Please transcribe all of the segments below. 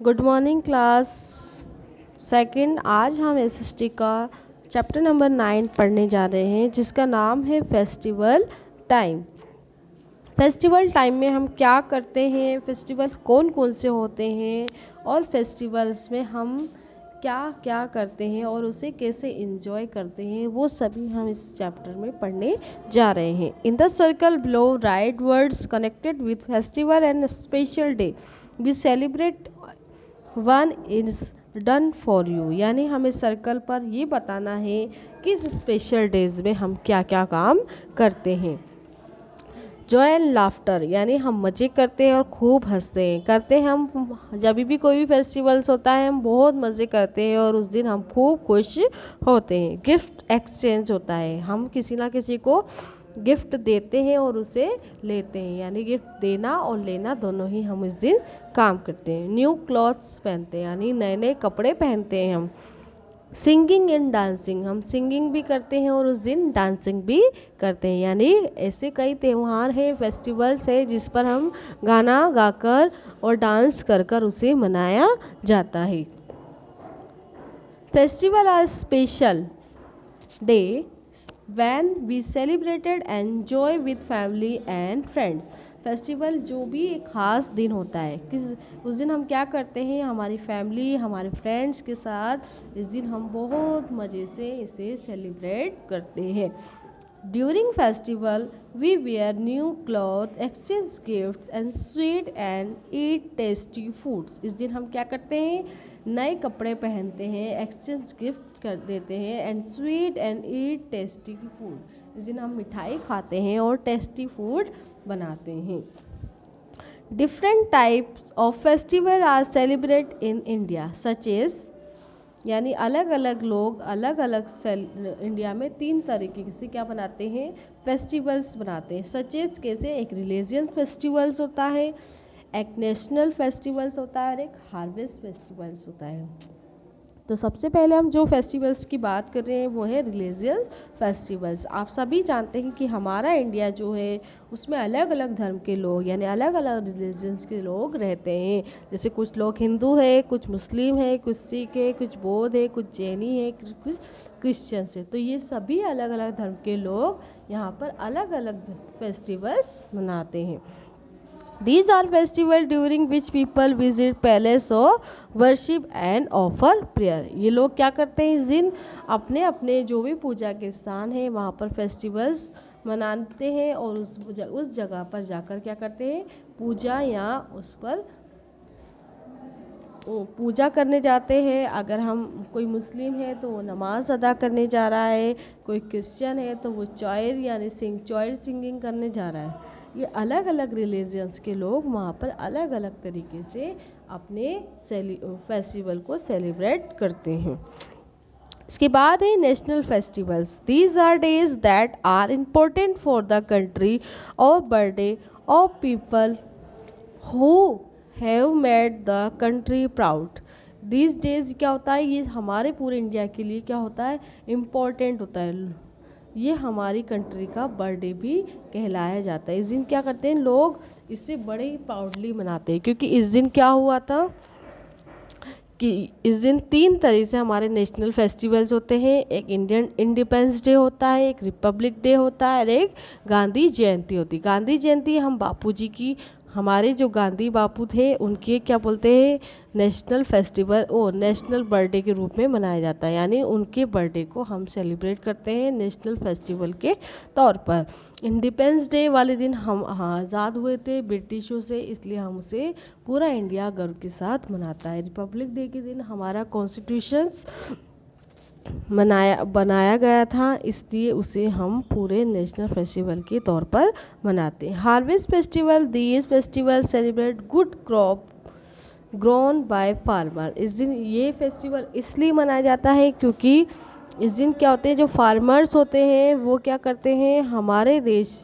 Good morning class second. आज हम SST का चैप्टर नंबर 9 पढ़ने जा रहे हैं, जिसका नाम है फेस्टिवल टाइम। फेस्टिवल टाइम में हम क्या करते हैं, फेस्टिवल कौन कौन से होते हैं और फेस्टिवल्स में हम क्या क्या करते हैं और उसे कैसे एंजॉय करते हैं, वो सभी हम इस चैप्टर में पढ़ने जा रहे हैं। In the circle below write words connected with festival and special day we celebrate one is done for you. यानी हमें सर्कल पर ये बताना है कि इस स्पेशल डेज में हम क्या क्या काम करते हैं। जॉय एंड लाफ्टर, यानी हम मज़े करते हैं और खूब हंसते हैं। करते हैं हम जब भी कोई भी फेस्टिवल्स होता है हम बहुत मज़े करते हैं और उस दिन हम खूब खुश होते हैं। गिफ्ट एक्सचेंज होता है, हम किसी ना किसी को गिफ्ट देते हैं और उसे लेते हैं, यानी गिफ्ट देना और लेना दोनों ही हम इस दिन काम करते हैं। न्यू क्लॉथ्स पहनते हैं, यानी नए नए कपड़े पहनते हैं हम। सिंगिंग एंड डांसिंग, हम सिंगिंग भी करते हैं और उस दिन डांसिंग भी करते हैं। यानी ऐसे कई त्यौहार हैं, फेस्टिवल्स है जिस पर हम गाना गाकर और डांस कर कर उसे मनाया जाता है। Festival are special day when we celebrated enjoy with family and friends। Festival जो भी एक ख़ास दिन होता है, उस दिन हम क्या करते हैं, हमारी फैमिली हमारे फ्रेंड्स के साथ इस दिन हम बहुत मज़े से इसे सेलिब्रेट करते हैं। During festival we wear new cloth, exchange gifts and sweet and eat tasty foods. इस दिन हम क्या करते हैं, नए कपड़े पहनते हैं, एक्सचेंज गिफ्ट कर देते हैं and sweet and eat tasty food. इस दिन हम मिठाई खाते हैं और टेस्टी फूड बनाते हैं। Different types of festival are celebrate in India such as, यानी अलग अलग लोग अलग अलग इंडिया में 3 तरीके से क्या बनाते हैं, फेस्टिवल्स बनाते हैं। सचेज कैसे, एक रिलीजियस फेस्टिवल्स होता है, एक नेशनल फेस्टिवल्स होता है और एक हार्वेस्ट फेस्टिवल्स होता है। तो सबसे पहले हम जो फेस्टिवल्स की बात कर रहे हैं वो है रिलीजियस फेस्टिवल्स। आप सभी जानते हैं कि हमारा इंडिया जो है उसमें अलग अलग धर्म के लोग, यानी अलग अलग रिलीजन्स के लोग रहते हैं। जैसे कुछ लोग हिंदू है, कुछ मुस्लिम है, कुछ सिख है, कुछ बौद्ध है, कुछ जैनी है, कुछ क्रिश्चियंस है। तो ये सभी अलग अलग धर्म के लोग यहाँ पर अलग अलग फेस्टिवल्स मनाते हैं। These are festivals during which people visit palace or worship and offer prayer। ये लोग क्या करते हैं, इस दिन अपने अपने जो भी पूजा के स्थान है वहाँ पर फेस्टिवल्स मनाते हैं और उस जगह पर जाकर क्या करते हैं, पूजा या उस पर पूजा करने जाते हैं। अगर हम कोई मुस्लिम है तो वो नमाज अदा करने जा रहा है, कोई क्रिश्चियन है तो वो चॉयर यानी चॉयर सिंगिंग करने जा रहा है। ये अलग अलग रिलीजन्स के लोग वहाँ पर अलग अलग तरीके से अपने फेस्टिवल को सेलिब्रेट करते हैं। इसके बाद है national festivals. These are days that are important for the country और birthday of people who have made the country proud. These days क्या होता है, ये हमारे पूरे इंडिया के लिए क्या होता है, इम्पोर्टेंट होता है। ये हमारी कंट्री का बर्थडे भी कहलाया जाता है। इस दिन क्या करते हैं लोग, इसे बड़े ही प्राउडली मनाते हैं, क्योंकि इस दिन क्या हुआ था कि इस दिन 3 तरह से हमारे नेशनल फेस्टिवल्स होते हैं। एक इंडियन इंडिपेंडेंस डे होता है, एक रिपब्लिक डे होता है और एक गांधी जयंती होती है। गांधी जयंती हम बापू जी की, हमारे जो गांधी बापू थे उनके क्या बोलते हैं, नेशनल फेस्टिवल नेशनल बर्थडे के रूप में मनाया जाता है। यानी उनके बर्थडे को हम सेलिब्रेट करते हैं नेशनल फेस्टिवल के तौर पर। इंडिपेंडेंस डे वाले दिन हम आज़ाद हुए थे ब्रिटिशों से, इसलिए हम उसे पूरा इंडिया गर्व के साथ मनाता है। रिपब्लिक डे के दिन हमारा कॉन्स्टिट्यूशंस बनाया गया था, इसलिए उसे हम पूरे नेशनल फेस्टिवल के तौर पर मनाते हैं। Harvest festival, these festival celebrate good crop grown by farmer. इस दिन ये फेस्टिवल इसलिए मनाया जाता है क्योंकि इस दिन क्या होते हैं, जो फार्मर्स होते हैं वो क्या करते हैं, हमारे देश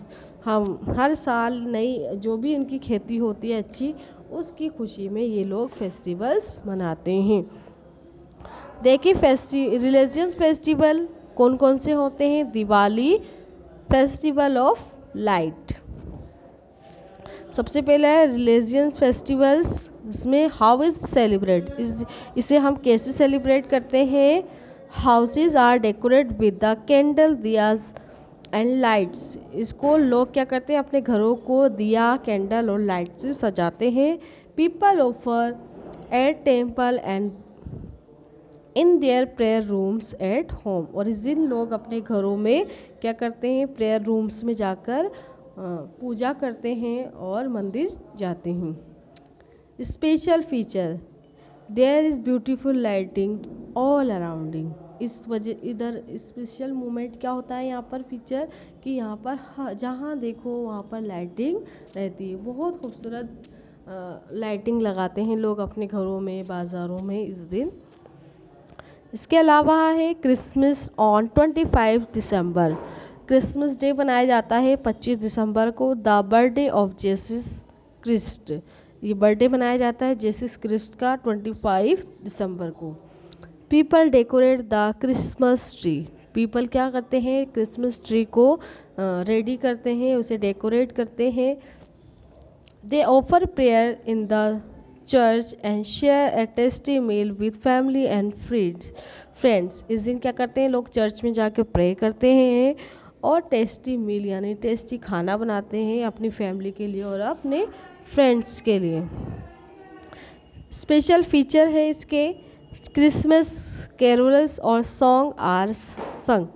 हम हर साल नई जो भी इनकी खेती होती है अच्छी, उसकी खुशी में ये लोग फेस्टिवल्स मनाते हैं। देखिए रिलीजियन फेस्टिवल कौन कौन से होते हैं, दिवाली, फेस्टिवल ऑफ लाइट, सबसे पहला है रिलीजियस फेस्टिवल्स, इसमें हाउ इज सेलिब्रेट, इसे हम कैसे सेलिब्रेट करते हैं। Houses are decorate with the candle, diyas and lights, इसको लोग क्या करते हैं, अपने घरों को दिया, कैंडल और लाइट से सजाते हैं। People offer eight temple and in their prayer rooms at home, और इस दिन लोग अपने घरों में क्या करते हैं, प्रेयर रूम्स में जाकर पूजा करते हैं और मंदिर जाते हैं। Special feature, there is beautiful lighting all arounding, इस वजह इधर स्पेशल मोमेंट क्या होता है यहाँ पर फीचर कि यहाँ पर जहाँ देखो वहाँ पर लाइटिंग रहती है, बहुत खूबसूरत लाइटिंग लगाते हैं लोग अपने घरों में, बाज़ारों में इस दिन। इसके अलावा है Christmas on 25 December, Christmas day मनाया जाता है 25 दिसंबर को। The birthday of Jesus Christ, ये बर्थडे मनाया जाता है जेसस क्रिस्ट का 25 दिसंबर को। People decorate the Christmas tree, people क्या करते हैं, क्रिसमस ट्री को रेडी करते हैं, उसे डेकोरेट करते हैं। They offer prayer in the church and share a tasty meal with family and friends, इस दिन क्या करते हैं लोग, चर्च में जाके प्रे करते हैं और टेस्टी मील यानी टेस्टी खाना बनाते हैं अपनी फैमिली के लिए और अपने फ्रेंड्स के लिए। स्पेशल फीचर है इसके, क्रिसमस कैरोल्स और सॉन्ग आर संग,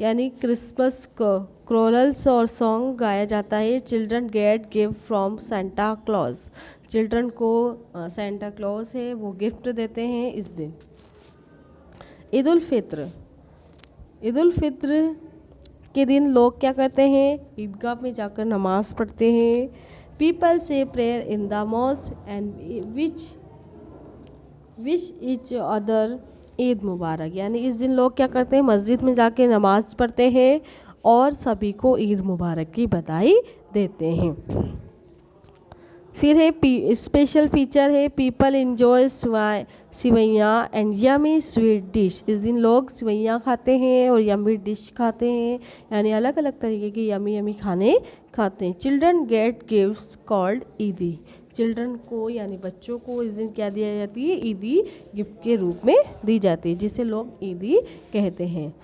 यानी क्रिसमस क्रोलल्स और सॉन्ग गाया जाता है। Children gate gift from Santa Claus, children को सेंटा क्लॉज है वो गिफ्ट देते हैं इस दिन। ईद उल फित्र, ईद उल फित्र के दिन लोग क्या करते हैं, ईदगाह में जाकर नमाज पढ़ते हैं। People say prayer in the mosque and wish each other Eid Mubarak, यानी इस दिन लोग क्या करते हैं, मस्जिद में जाके नमाज पढ़ते हैं और सभी को ईद मुबारक की बधाई देते हैं। फिर है स्पेशल फीचर है, people enjoy seviyan and yummy sweet dish, इस दिन लोग सिवैयाँ खाते हैं और यमी डिश खाते हैं, यानी अलग अलग तरीके के यमी यमी खाने खाते हैं। चिल्ड्रन गेट गिफ्ट्स कॉल्ड ईदी, चिल्ड्रन को यानी बच्चों को इस दिन क्या दिया जाती है, ईदी गिफ्ट के रूप में दी जाती है, जिसे लोग ईदी कहते हैं।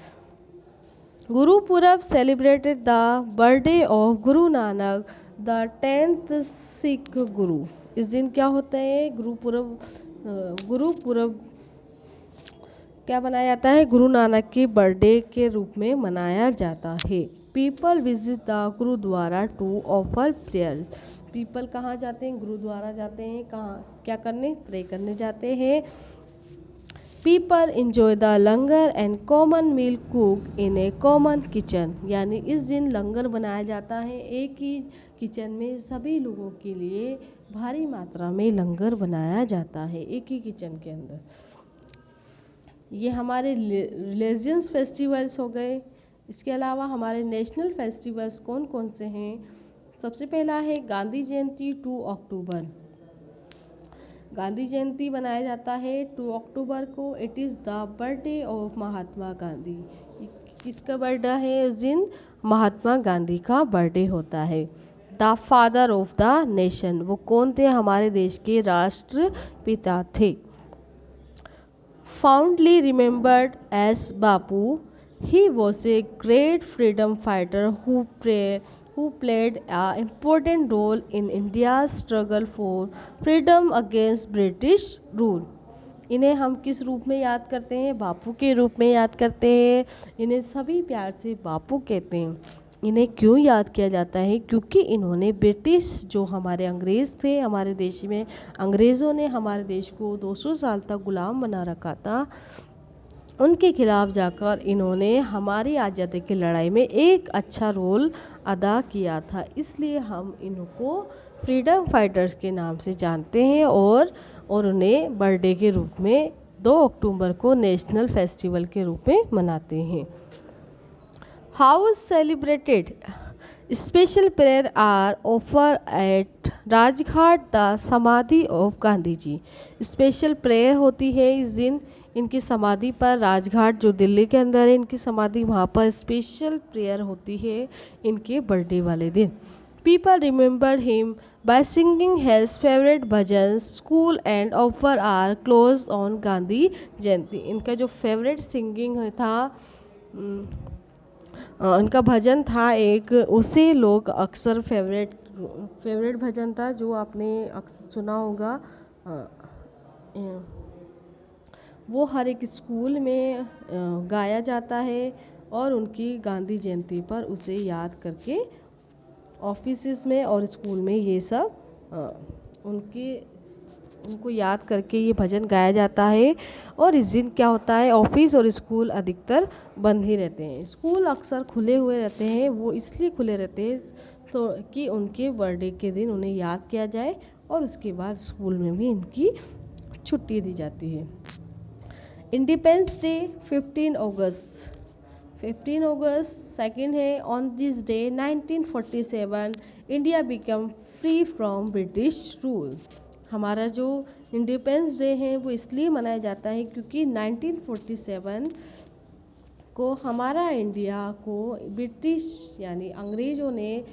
Gurpurab celebrated the birthday of Guru Nanak the 10th Sikh गुरु, इस दिन क्या होता है, गुरुपुरब क्या मनाया जाता है, गुरु नानक की बर्थडे के रूप में मनाया जाता है। People visit the gurdwara to offer prayers, people कहाँ जाते हैं, गुरुद्वारा जाते हैं, कहाँ क्या करने, प्रे करने जाते हैं। People enjoy the langar and common meal cook in a common kitchen, यानी इस दिन लंगर बनाया जाता है एक ही किचन में, सभी लोगों के लिए भारी मात्रा में लंगर बनाया जाता है एक ही किचन के अंदर। ये हमारे रिलीजियस फेस्टिवल्स हो गए। इसके अलावा हमारे नेशनल फेस्टिवल्स कौन कौन से हैं। सबसे पहला है गांधी जयंती 2 अक्टूबर, गांधी जयंती मनाया जाता है 2 अक्टूबर को। It is the birthday of Mahatma Gandhi, किसका बर्थडे है उस दिन, महात्मा गांधी का बर्थडे होता है। The father of the nation, वो कौन थे, हमारे देश के राष्ट्रपिता थे। Fondly remembered as Bapu, he was a great freedom fighter who played an important role in India's struggle for freedom against British rule. इन्हें हम किस रूप में याद करते हैं, बापू के रूप में याद करते हैं। इन्हें सभी प्यार से बापू कहते हैं। इन्हें क्यों याद किया जाता है, क्योंकि इन्होंने ब्रिटिश जो हमारे अंग्रेज़ थे, हमारे देश में अंग्रेज़ों ने हमारे देश को 200 साल तक गुलाम बना रखा था, उनके खिलाफ जाकर इन्होंने हमारी आज़ादी की लड़ाई में एक अच्छा रोल अदा किया था, इसलिए हम इनको फ्रीडम फाइटर्स के नाम से जानते हैं और उन्हें बर्थडे के रूप में 2 अक्टूबर को नेशनल फेस्टिवल के रूप में मनाते हैं। How is celebrated, special prayer are offer at Rajghat the samadhi of Gandhi ji, special prayer होती है इस दिन इनकी समाधि पर, राजघाट जो दिल्ली के अंदर है इनकी समाधि, वहाँ पर स्पेशल प्रेयर होती है इनके बर्थडे वाले दिन। People remember him by singing his favorite bhajans. School and offer are closed on Gandhi जयंती. इनका जो फेवरेट सिंगिंग था, इनका भजन था एक, उसे लोग अक्सर फेवरेट भजन था जो आपने सुना होगा। वो हर एक स्कूल में गाया जाता है और उनकी गांधी जयंती पर उसे याद करके ऑफिसेस में और स्कूल में ये सब उनको याद करके ये भजन गाया जाता है। और इस दिन क्या होता है, ऑफिस और स्कूल अधिकतर बंद ही रहते हैं। स्कूल अक्सर खुले हुए रहते हैं, वो इसलिए खुले रहते हैं तो कि उनके बर्थडे के दिन उन्हें याद किया जाए, और उसके बाद स्कूल में भी इनकी छुट्टी दी जाती है। इंडिपेंडेंस डे 15 अगस्त 15 अगस्त सेकेंड है। On this day 1947 India become free from British rule. हमारा जो इंडिपेंडेंस डे है वो इसलिए मनाया जाता है क्योंकि 1947 को हमारा इंडिया को ब्रिटिश यानी अंग्रेज़ों ने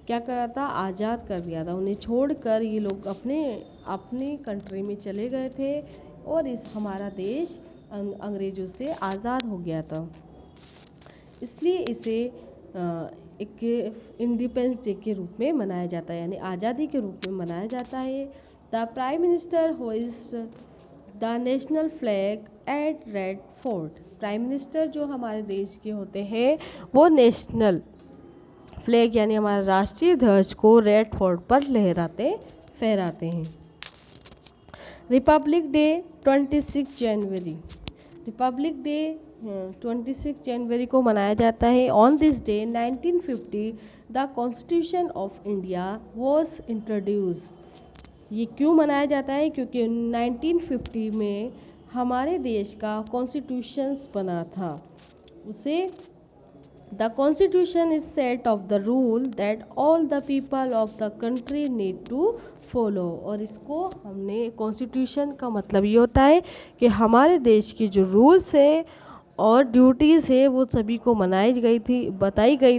क्या करा था, आज़ाद कर दिया था। उन्हें छोड़कर ये लोग अपनी कंट्री में चले गए थे और हमारा देश अंग्रेज़ों से आज़ाद हो गया था। इसलिए इसे एक इंडिपेंडेंस डे के रूप में मनाया जाता है, यानी आज़ादी के रूप में मनाया जाता है। The prime minister hoist the national flag at Red Fort. Prime minister जो हमारे देश के होते हैं वो नेशनल फ्लैग यानी हमारा राष्ट्रीय ध्वज को रेड फोर्ट पर फहराते हैं। रिपब्लिक डे 26 जनवरी। रिपब्लिक डे 26 जनवरी को मनाया जाता है। On this day 1950 the constitution of India was introduce. ये क्यों मनाया जाता है, क्योंकि 1950 में हमारे देश का कॉन्स्टिट्यूशंस बना था। उसे the constitution is set of the rule that all the people of the country need to follow. और इसको हमने कॉन्स्टिट्यूशन का मतलब ये होता है कि हमारे देश की जो रूल्स है और ड्यूटीज़ है वो सभी को बताई गई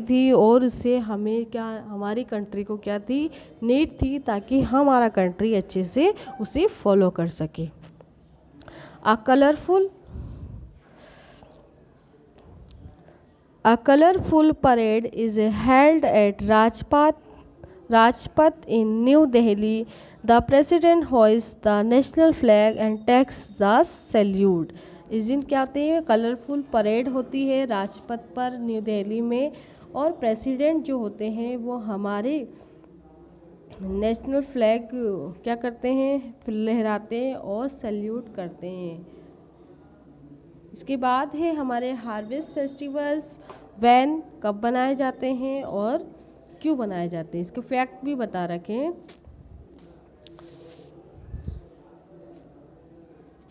थी, और उससे हमें क्या, हमारी कंट्री को क्या थी, नीड थी, ताकि हमारा कंट्री अच्छे से उसे फॉलो कर सके। A colorful parade is held at Rajpath in New Delhi. The president hoists the national flag and takes the salute. इस दिन क्या होते हैं, कलरफुल परेड होती है राजपथ पर न्यू दिल्ली में, और प्रेसिडेंट जो होते हैं वो हमारे नेशनल फ्लैग क्या करते हैं, लहराते हैं और सैल्यूट करते हैं। इसके बाद है हमारे हार्वेस्ट फेस्टिवल्स। वैन कब बनाए जाते हैं और क्यों बनाए जाते हैं, इसके फैक्ट भी बता रखे हैं।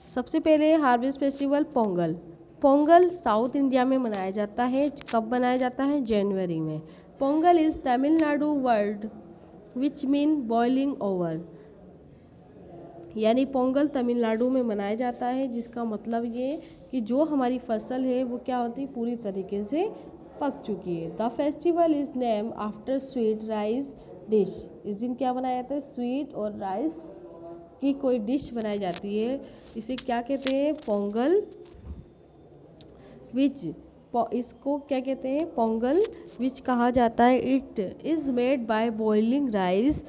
सबसे पहले harvest festival Pongal south India में मनाया जाता है। कब मनाया जाता है, जनवरी में। Pongal is Tamil Nadu word which mean boiling over, यानी पोंगल तमिलनाडु में मनाया जाता है, जिसका मतलब ये कि जो हमारी फसल है वो क्या होती है, पूरी तरीके से पक चुकी है। The festival is name after sweet rice dish. इस दिन क्या बनाया जाता है, स्वीट और राइस की कोई डिश बनाई जाती है, इसे क्या कहते हैं, पोंगल। इसको क्या कहते हैं, पोंगल विच कहा जाता है। It is made by boiling rice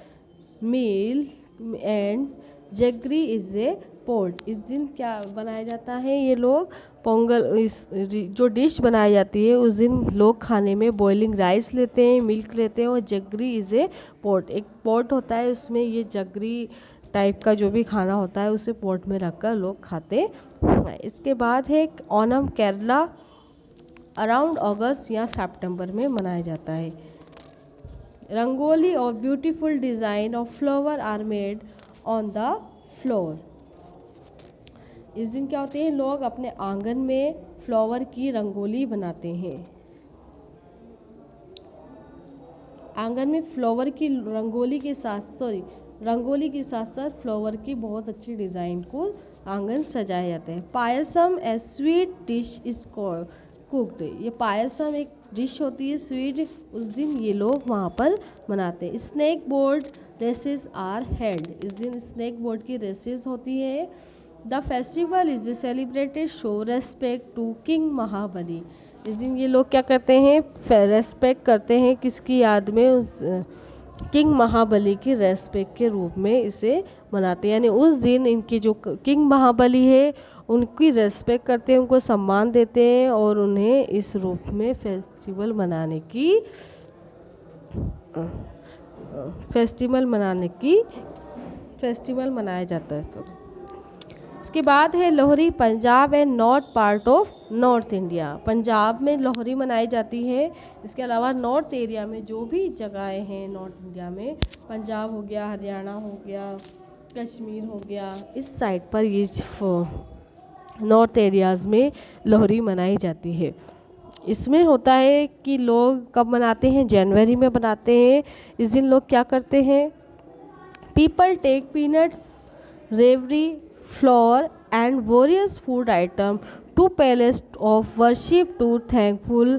meal and jaggery is a port. इस दिन क्या बनाया जाता है, ये लोग पोंगल जो डिश बनाई जाती है उस दिन लोग खाने में बॉइलिंग राइस लेते हैं, मिल्क लेते हैं, और जगरी इज़ ए पोट, एक पॉट होता है उसमें ये जगरी टाइप का जो भी खाना होता है उसे पॉट में रखकर लोग खाते हैं। इसके बाद है ओनम केरला, अराउंड अगस्त या सितंबर में मनाया जाता है। रंगोली और beautiful design of flower are made on the floor. इस दिन क्या होते हैं, लोग अपने आंगन में फ्लावर की रंगोली बनाते हैं। आंगन में फ्लावर की रंगोली के साथ साथ फ्लावर की बहुत अच्छी डिज़ाइन को आंगन सजाया जाता है। पायसम ए स्वीट डिश इज कुक्ड। ये पायसम एक डिश होती है स्वीट, उस दिन ये लोग वहाँ पर मनाते हैं। Snake boat races are held. इस दिन स्नेक बोर्ड की रेसेस होती है। The festival is celebrated show respect to king Mahabali. इस दिन ये लोग क्या करते हैं, रेस्पेक्ट करते हैं किसकी याद में, उस किंग महाबली की रेस्पेक्ट के रूप में इसे मनाते हैं। यानी उस दिन इनके जो किंग महाबली है उनकी रेस्पेक्ट करते हैं, उनको सम्मान देते हैं और उन्हें इस रूप में फेस्टिवल मनाया जाता है। सॉरी। इसके बाद है Lohri. Punjab and north part of north India. Punjab में लोहरी मनाई जाती है। इसके अलावा नॉर्थ एरिया में जो भी जगहें हैं नॉर्थ इंडिया में, पंजाब हो गया, हरियाणा हो गया, कश्मीर हो गया, इस साइड पर ये नॉर्थ एरियाज़ में लोहरी मनाई जाती है। इसमें होता है कि लोग कब मनाते हैं, जनवरी में मनाते हैं। इस दिन लोग क्या करते हैं, पीपल टेक पीनट्स, रेवड़ी, flour and various food item to palace of worship to thankful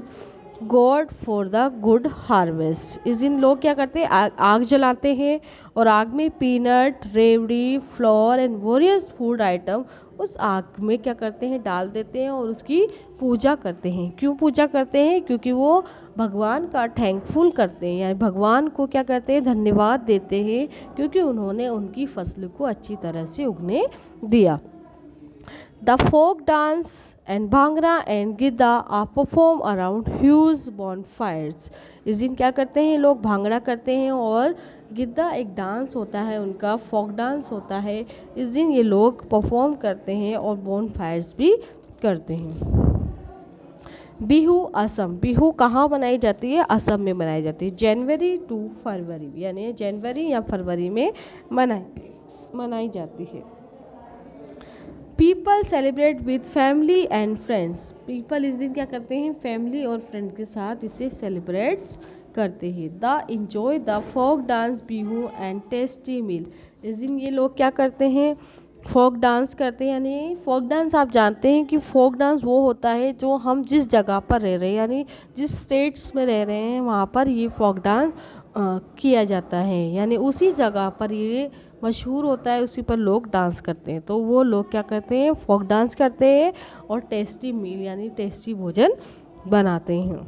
God for the good harvest। इस दिन लोग क्या करते हैं, आग जलाते हैं और आग में पीनट, रेवड़ी, floor and various food item उस आग में क्या करते हैं, डाल देते हैं और उसकी पूजा करते हैं। क्यों पूजा करते हैं, क्योंकि वो भगवान का थैंकफुल करते हैं, यानी भगवान को क्या करते हैं, धन्यवाद देते हैं क्योंकि उन्होंने उनकी फसल को अच्छी तरह से उगने दिया। The folk dance and bhangra and giddha are perform around huge bonfires. इस दिन क्या करते हैं लोग, भांगड़ा करते हैं और गिद्दा एक डांस होता है उनका, फोक डांस होता है। इस दिन ये लोग परफॉर्म करते हैं और बॉनफायर्स भी करते हैं। बिहू असम। बिहू कहाँ मनाई जाती है, असम में मनाई जाती है। जनवरी टू फरवरी, यानी जनवरी या फरवरी में मनाई जाती है। People celebrate with family and friends. People इस दिन क्या करते हैं, फैमिली और फ्रेंड के साथ इसे सेलिब्रेट्स करते हैं। They enjoy the folk dance, Bihu and tasty meal. इस दिन ये लोग क्या करते हैं, फोक डांस करते हैं। यानी फोक डांस आप जानते हैं कि फोक डांस वो होता है जो हम जिस जगह पर रह रहे हैं, यानी जिस स्टेट्स में रह रहे हैं वहाँ पर ये फोक डांस किया जाता है, यानी उसी जगह पर ये मशहूर होता है, उसी पर लोग डांस करते हैं। तो वो लोग क्या करते हैं, फोक डांस करते हैं और टेस्टी मील यानी टेस्टी भोजन बनाते हैं।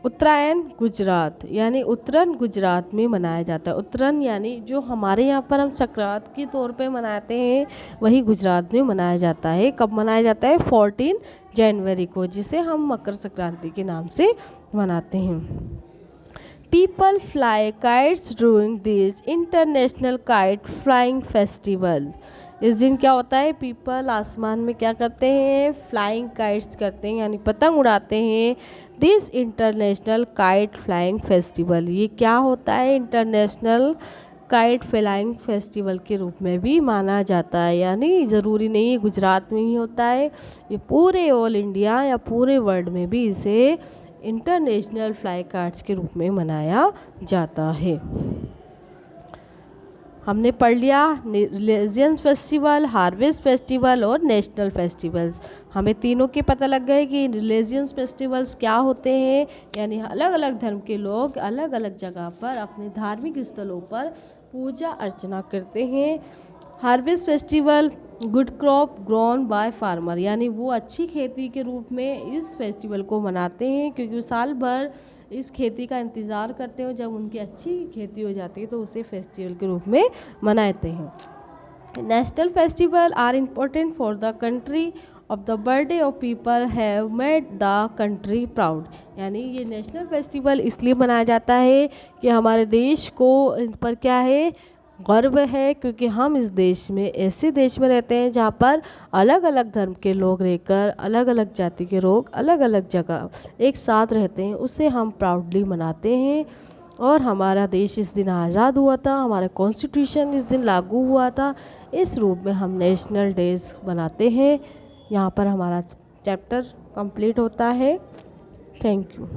उत्तरायण गुजरात, यानी उत्तरायण गुजरात में मनाया जाता है। उत्तरायण यानी जो हमारे यहाँ पर हम संक्रांत के तौर पे मनाते हैं, वही गुजरात में मनाया जाता है। कब मनाया जाता है, 14 जनवरी को, जिसे हम मकर संक्रांति के नाम से मनाते हैं। People fly kites during this international kite flying festival. इस दिन क्या होता है, पीपल आसमान में क्या करते हैं, फ्लाइंग काइट्स करते हैं, यानी पतंग उड़ाते हैं। This international kite flying festival, ये क्या होता है, इंटरनेशनल काइट फ्लाइंग फेस्टिवल के रूप में भी माना जाता है। यानी ज़रूरी नहीं है गुजरात में ही होता है, ये पूरे ऑल इंडिया या पूरे वर्ल्ड में भी इसे इंटरनेशनल फ्लाई काइट्स के रूप में मनाया जाता है। हमने पढ़ लिया रिलीजियस फेस्टिवल, हार्वेस्ट फेस्टिवल और नेशनल फेस्टिवल्स। हमें तीनों के पता लग गए कि रिलीजियस फेस्टिवल्स क्या होते हैं, यानी अलग अलग धर्म के लोग अलग अलग जगह पर अपने धार्मिक स्थलों पर पूजा अर्चना करते हैं। Harvest festival good crop grown by farmer, यानी वो अच्छी खेती के रूप में इस फेस्टिवल को मनाते हैं क्योंकि साल भर इस खेती का इंतज़ार करते हो, जब उनकी अच्छी खेती हो जाती है तो उसे फेस्टिवल के रूप में मनाते हैं। National festival are important for the country of the birthday of people have made the country proud, यानी ये नेशनल फेस्टिवल इसलिए मनाया जाता है कि हमारे देश को इन पर क्या है, गर्व है, क्योंकि हम इस देश में ऐसे देश में रहते हैं जहाँ पर अलग अलग धर्म के लोग रहकर अलग अलग जाति के लोग अलग अलग जगह एक साथ रहते हैं, उसे हम प्राउडली मनाते हैं। और हमारा देश इस दिन आज़ाद हुआ था, हमारा कॉन्स्टिट्यूशन इस दिन लागू हुआ था, इस रूप में हम नेशनल डेज मनाते हैं। यहाँ पर हमारा चैप्टर कंप्लीट होता है। Thank you.